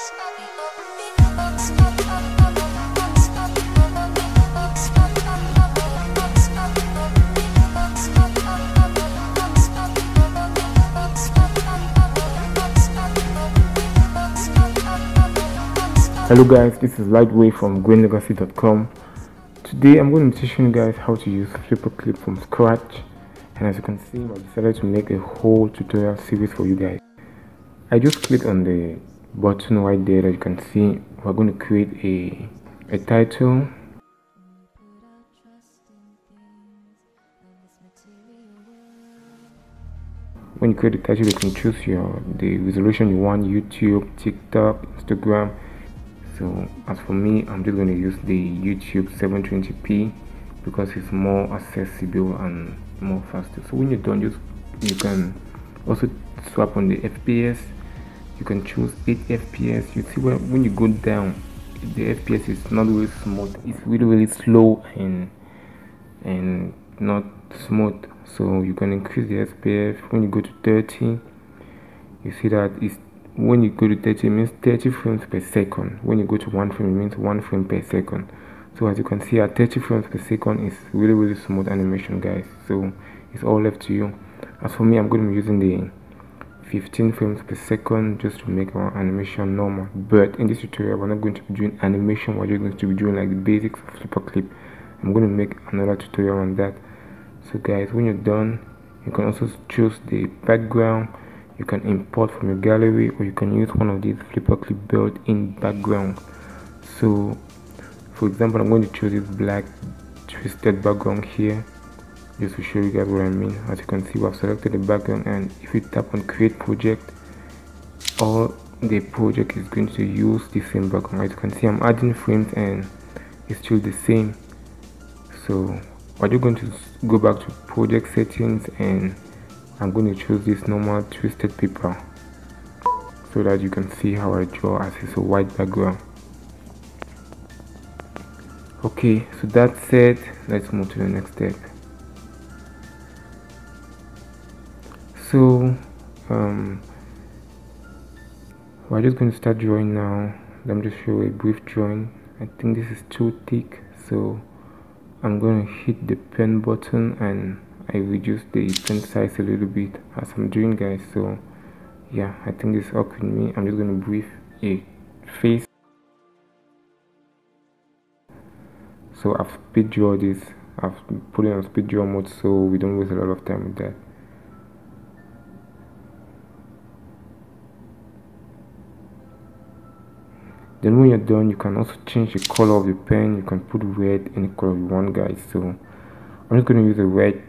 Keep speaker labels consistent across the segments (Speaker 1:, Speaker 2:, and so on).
Speaker 1: Hello guys, this is Lightway from GreenLegacy.com. Today I'm going to teach you guys how to use FlipperClip from scratch, and as you can see, I decided to make a whole tutorial series for you guys. I just clicked on the button right there that you can see. We're going to create a title. When you create the title, you can choose the resolution you want: YouTube, TikTok, Instagram. So as for me, I'm just going to use the YouTube 720p because it's more accessible and more faster. So when you're done, you can also swap on the FPS. You can choose 8 FPS. You see when you go down, the FPS is not really smooth. It's really slow and not smooth. So you can increase the FPS. When you go to 30, you see that it's when you go to 30, it means 30 frames per second. When you go to 1 frame, it means 1 frame per second. So as you can see, at 30 frames per second is really smooth animation, guys. So it's all left to you. As for me, I'm going to be using the 15 frames per second just to make our animation normal. But in this tutorial, we're not going to be doing animation. We're just going to be doing like the basics of FlipperClip. I'm going to make another tutorial on that. So guys, when you're done, you can also choose the background. You can import from your gallery, or you can use one of these FlipperClip built-in background. So for example, I'm going to choose this black twisted background here just to show you guys what I mean. As you can see, we have selected the background, and if you tap on create project, all the project is going to use the same background. As you can see, I'm adding frames and it's still the same. So we're just going to go back to project settings, and I'm going to choose this normal twisted paper so that you can see how I draw as it's a white background. Okay, so that said, let's move to the next step. So we're just going to start drawing now. Let me just show a brief drawing. I think this is too thick, so I'm going to hit the pen button and I reduce the pen size a little bit as I'm doing, guys. So yeah, I think this is up with me. I'm just going to brief a face. So I've speed draw this. I've put it on speed draw mode so we don't waste a lot of time with that. Then when you're done, you can also change the color of the pen. You can put red, any color you want, guys. So I'm just going to use a red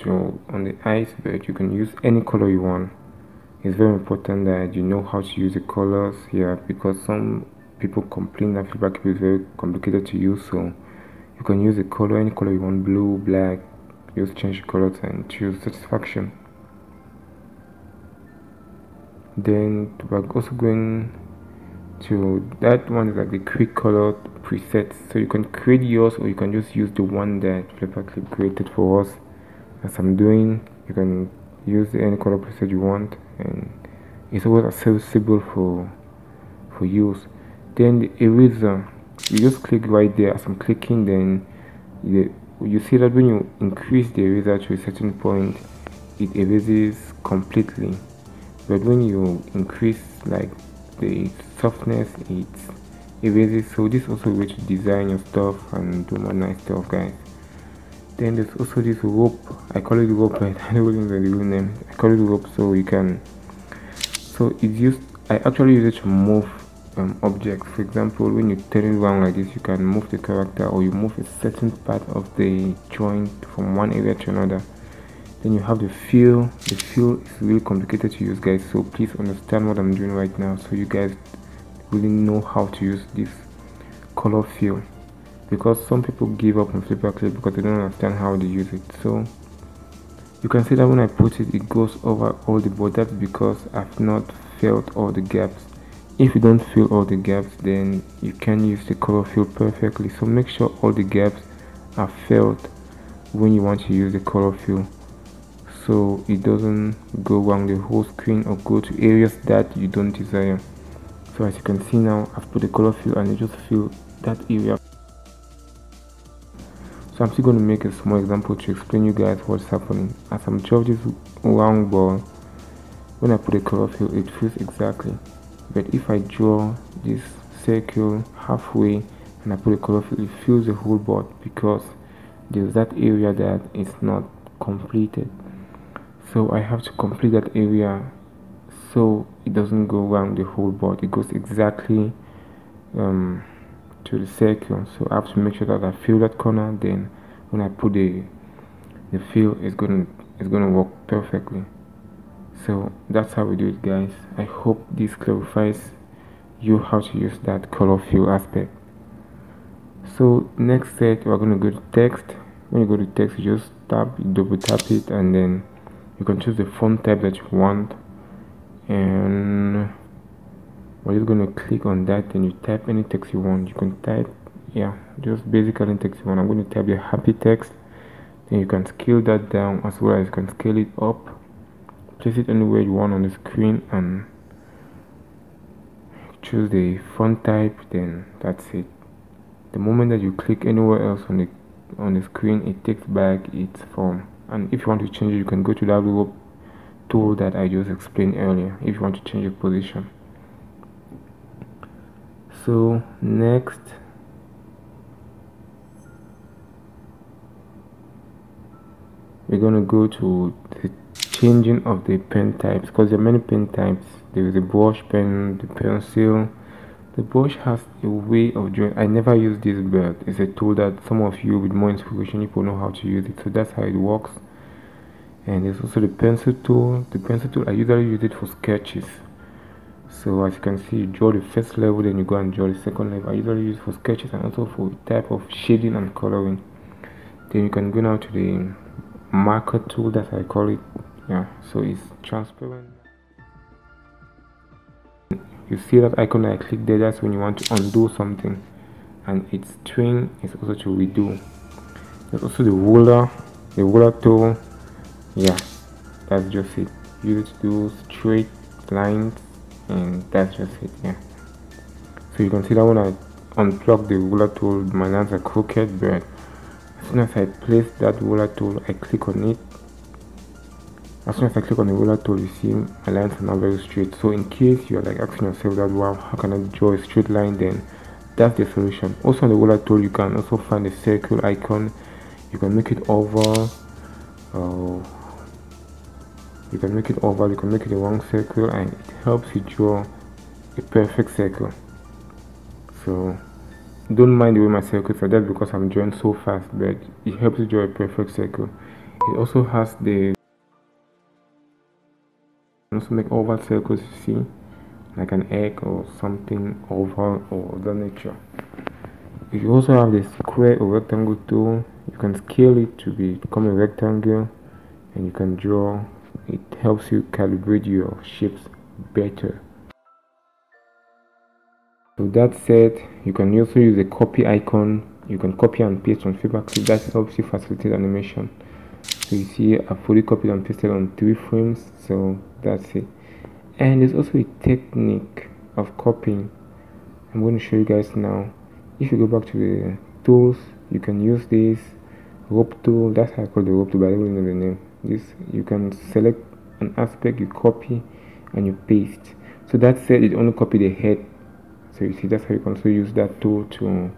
Speaker 1: on the eyes, but you can use any color you want. It's very important that you know how to use the colors here, because some people complain that FlipperClip is very complicated to use. So you can use the color, any color you want: blue, black. Just change the colors and choose satisfaction. Then we're also going to that one is like the quick color preset. So you can create yours, or you can just use the one that FlipperClip created for us. As I'm doing, you can use any color preset you want, and it's always accessible for use. Then the eraser, you just click right there. As I'm clicking, then you see that when you increase the eraser to a certain point, it erases completely, but when you increase like the softness, it erases. So this is also a way to design your stuff and do more nice stuff, guys. Then there's also this rope. I call it rope, but I don't know the real name. I call it rope. So you can, so it's used, I actually use it to move objects. For example, when you turn it around like this, you can move the character, or you move a certain part of the joint from one area to another. Then you have the fill. The fill is really complicated to use, guys, so please understand what I'm doing right now, so you guys really know how to use this color fill, because some people give up on FlipperClip because they don't understand how to use it. So you can see that when I put it, it goes over all the board. That's because I've not filled all the gaps. If you don't fill all the gaps, then you can use the color fill perfectly. So make sure all the gaps are filled when you want to use the color fill, so it doesn't go around the whole screen or go to areas that you don't desire. So So as you can see now, I've put a color fill and you just fill that area. So I'm still going to make a small example to explain you guys what's happening. As I'm drawing this round ball, when I put a color fill, it fills exactly. But if I draw this circle halfway and I put a color fill, it fills the whole board because there's that area that is not completed. So I have to complete that area so it doesn't go around the whole board. It goes exactly to the circle. So I have to make sure that I fill that corner. Then when I put the fill, it's gonna work perfectly. So that's how we do it, guys. I hope this clarifies you how to use that color fill aspect. So next set, we're going to go to text. When you go to text, you just double tap it, and then you can choose the font type that you want, and we're just going to click on that. Then you type any text you want. You can type, yeah, just basically text you want. I'm going to type the happy text. Then you can scale that down, as well as you can scale it up, place it anywhere you want on the screen, and choose the font type. Then that's it. The moment that you click anywhere else on the screen, it takes back its form. And if you want to change it, you can go to that little tool that I just explained earlier if you want to change your position. So next, we're going to go to the changing of the pen types, because there are many pen types. There is a brush pen, the pencil. The brush has a way of drawing. I never use this, but it's a tool that some of you with more inspiration, you will know how to use it. So that's how it works. And there's also the pencil tool. The pencil tool, I usually use it for sketches. So as you can see, you draw the first level, then you go and draw the second level. I usually use it for sketches and also for type of shading and coloring. Then you can go now to the marker tool, that I call it. Yeah, so it's transparent. You see that icon that I click there, that's when you want to undo something, and its twin is also to redo. There's also the ruler tool. Yeah, that's just it. Use it to do straight lines, and that's just it. Yeah, so you can see that when I unplug the ruler tool, my lines are crooked, but as soon as I place that ruler tool, I click on it. As soon as I click on the ruler tool, you see my lines are now very straight. So in case you're like asking yourself that, wow, how can I draw a straight line, then that's the solution. Also on the ruler tool, you can also find the circle icon. You can make it oval, you can make it a round circle, and it helps you draw a perfect circle. So don't mind the way my circles are. That's because I'm drawing so fast, but it helps you draw a perfect circle. It also has the also make oval circles, you see, like an egg or something oval or other nature. If you also have the square or rectangle tool, you can scale it to become a rectangle, and you can draw. It helps you calibrate your shapes better. So that said, you can also use a copy icon. You can copy and paste on paper clip. That helps you facilitate animation. So you see, I fully copied and pasted on 3 frames. So that's it. And there's also a technique of copying. I'm going to show you guys now. If you go back to the tools, you can use this rope tool. That's how I call the rope tool, but I don't know the name. This, you can select an aspect, you copy and you paste. So that said, it only copy the head. So you see, that's how you can also use that tool to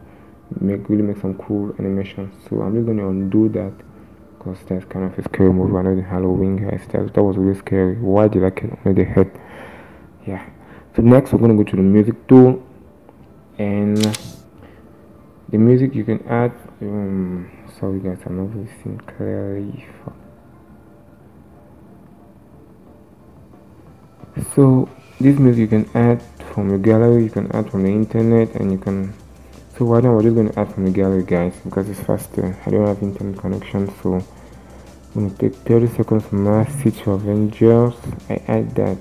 Speaker 1: really make some cool animations. So I'm just going to undo that, because that's kind of a scary movie. I know the Halloween guys, that was really scary. Why did I get only the head? Yeah. So next we're going to go to the music tool, and the music you can add. Sorry guys, I'm not really seeing clearly. So this music you can add from the gallery, you can add from the internet, and you can. So right now we're just going to add from the gallery, guys, because it's faster. I don't have internet connection, so I'm going to take 30 seconds from my City of Angels. I add that.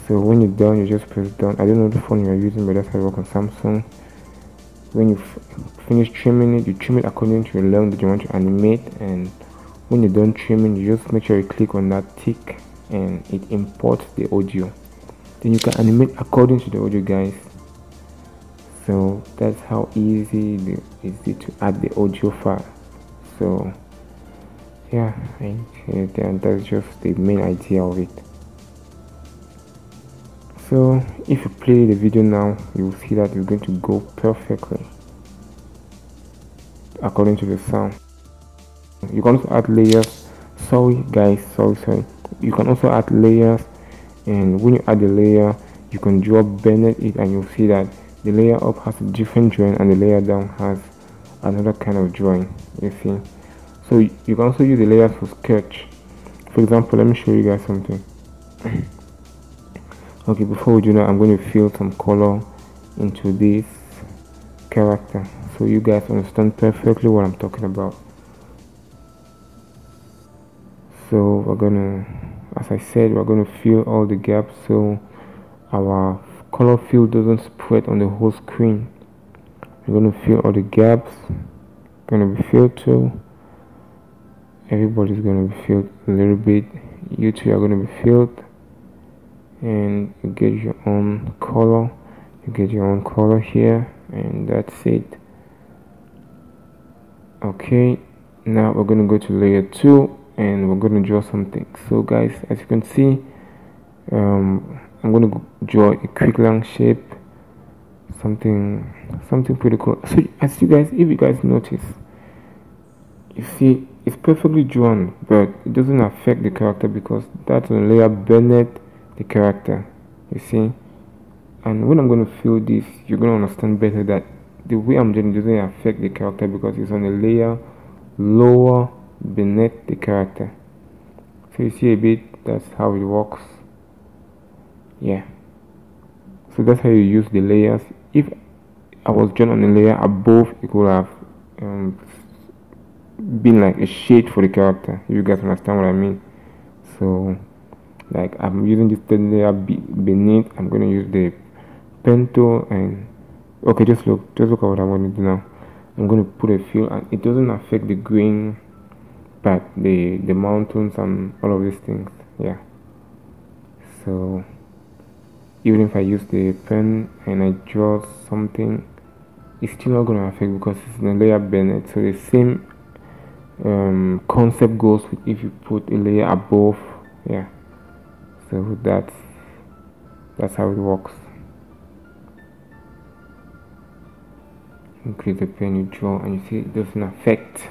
Speaker 1: So when you're done, you just press done. I don't know the phone you're using, but that's how it works on Samsung. When you finish trimming it, you trim it according to your length that you want to animate, and when you're done trimming, you just make sure you click on that tick, and it imports the audio. then you can animate according to the audio, guys. So that's how easy to add the audio file. So yeah, and that's just the main idea of it. So if you play the video now, you will see that it's going to go perfectly according to the sound. You can also add layers. Sorry you can also add layers, and when you add the layer, you can draw beneath it, and you'll see that the layer up has a different drawing and the layer down has another kind of drawing, you see. So you can also use the layers for sketch. For example, let me show you guys something. Okay, before we do that, I'm going to fill some color into this character so you guys understand perfectly what I'm talking about. So we're gonna, as I said, we're gonna fill all the gaps so our color fill doesn't spread on the whole screen. We're gonna fill all the gaps. Gonna be filled too. Everybody's gonna be filled a little bit. You two are gonna be filled, and you get your own color. You get your own color here, and that's it. Okay, now we're gonna go to layer 2 and we're gonna draw something. So guys, as you can see, I'm gonna draw a quick line shape, something pretty cool. So as you guys, if you guys notice, you see it's perfectly drawn, but it doesn't affect the character because that's a layer beneath the character, you see. And when I'm going to fill this, you're going to understand better that the way I'm doing it doesn't affect the character because it's on a layer lower beneath the character. So you see a bit, that's how it works. Yeah, so that's how you use the layers. If I was drawn on a layer above, it would have been like a shade for the character, if you guys understand what I mean. So like I'm using this third layer beneath, I'm going to use the pen tool, and okay, just look at what I'm going to do now. I'm going to put a fill, and it doesn't affect the green part, the mountains and all of these things. Yeah, so even if I use the pen and I draw something, it's still not going to affect because it's in a layer beneath. So the same concept goes with if you put a layer above. Yeah, so that's how it works. Increase the pen, you draw, and you see it doesn't affect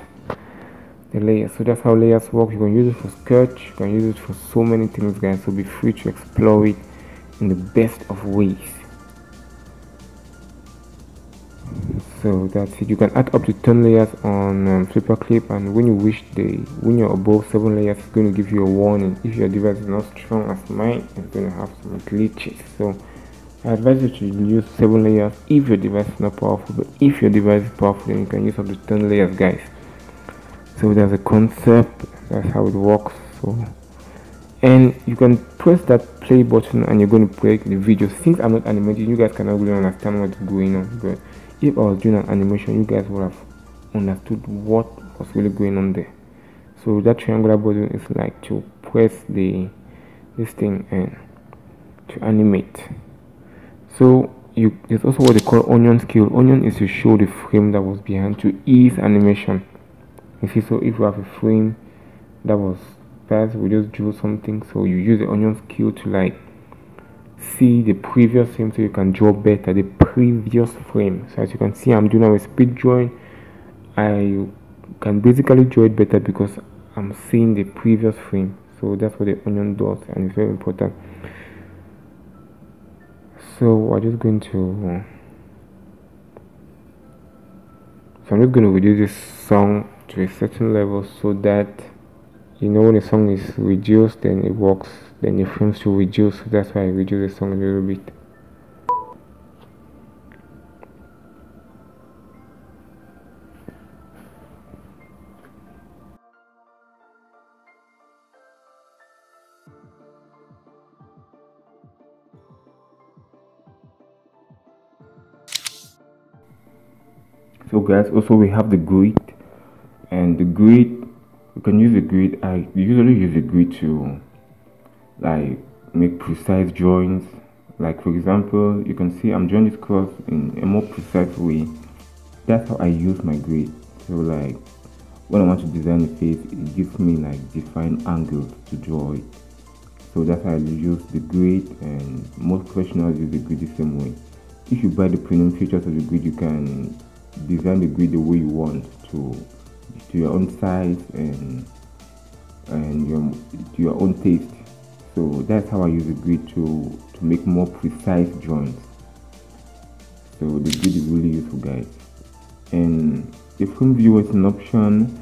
Speaker 1: the layer. So that's how layers work. You can use it for sketch, you can use it for so many things, guys. So be free to explore it in the best of ways. So that's it. You can add up to 10 layers on Flipper Clip, and when you wish, when you're above 7 layers, it's going to give you a warning. If your device is not strong as mine, it's going to have some glitches. So I advise you to use 7 layers if your device is not powerful, but if your device is powerful, then you can use up to 10 layers, guys. So there's a concept, that's how it works. So, and you can press that play button and you're going to play the video. Since I'm not animating, you guys cannot really understand what's going on, but if I was doing an animation, you guys would have understood what was really going on there. So that triangular button is like to press this thing and to animate. So there's also what they call onion scale. Onion is to show the frame that was behind to ease animation. You see, so if you have a frame that was past, we just drew something, so you use the onion scale to like see the previous frame so you can draw better the previous frame. So as you can see, I'm doing a speed drawing. I can basically draw it better because I'm seeing the previous frame. So that's what the onion does, and it's very important. So we're just going to I'm just going to reduce this song to a certain level so that, you know, when the song is reduced, then it works, then the frames to reduce. So that's why I reduce the song a little bit. So guys, also we have the grid, and the grid, you can use the grid. I usually use the grid to like make precise drawings, Like for example, you can see I'm drawing this cross in a more precise way. That's how I use my grid. So like when I want to design a face, it gives me like defined angles to draw it. So that's how I use the grid, and most professionals use the grid the same way. If you buy the premium features of the grid, you can design the grid the way you want to your own size and to your own taste. So that's how I use the grid to make more precise drawings. So the grid is really useful, guys. And the frame viewer is an option.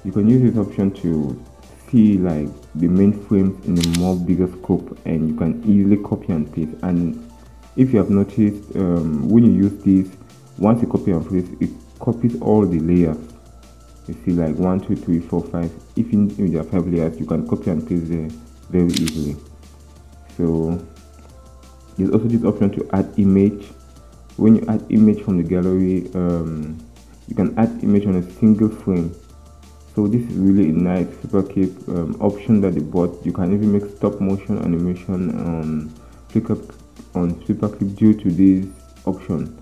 Speaker 1: You can use this option to see like the main frames in a more bigger scope, and you can easily copy and paste. And if you have noticed, when you use this, once you copy and paste, it copies all the layers. You see like 1 2 3 4 5. If there are 5 layers, you can copy and paste there very easily. So there's also this option to add image. When you add image from the gallery, you can add image on a single frame. So this is really a nice Flipperclip option that they bought. You can even make stop motion animation on Flipperclip due to this option.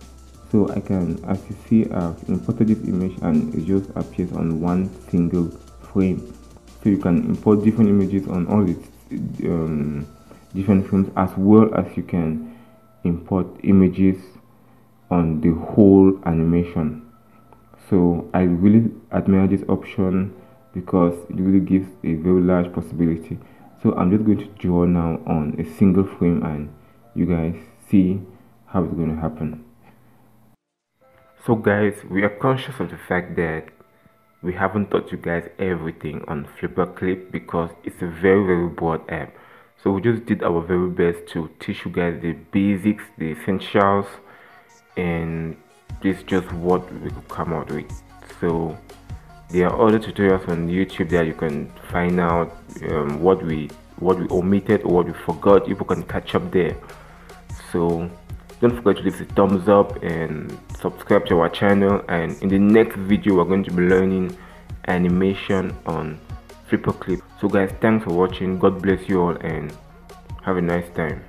Speaker 1: So I can, as you see, I've imported this image and it just appears on one single frame. So you can import different images on all these different frames, as well as you can import images on the whole animation. So I really admire this option because it really gives a very large possibility. So I'm just going to draw now on a single frame, and you guys see how it's going to happen. So guys, we are conscious of the fact that we haven't taught you guys everything on Flipperclip because it's a very broad app. So we just did our very best to teach you guys the basics, the essentials, and this is just what we could come out with. So there are other tutorials on YouTube that you can find out what we omitted or what we forgot. You can catch up there. So don't forget to leave a thumbs up and subscribe to our channel, and in the next video we're going to be learning animation on Flipperclip. So guys, thanks for watching. God bless you all and have a nice time.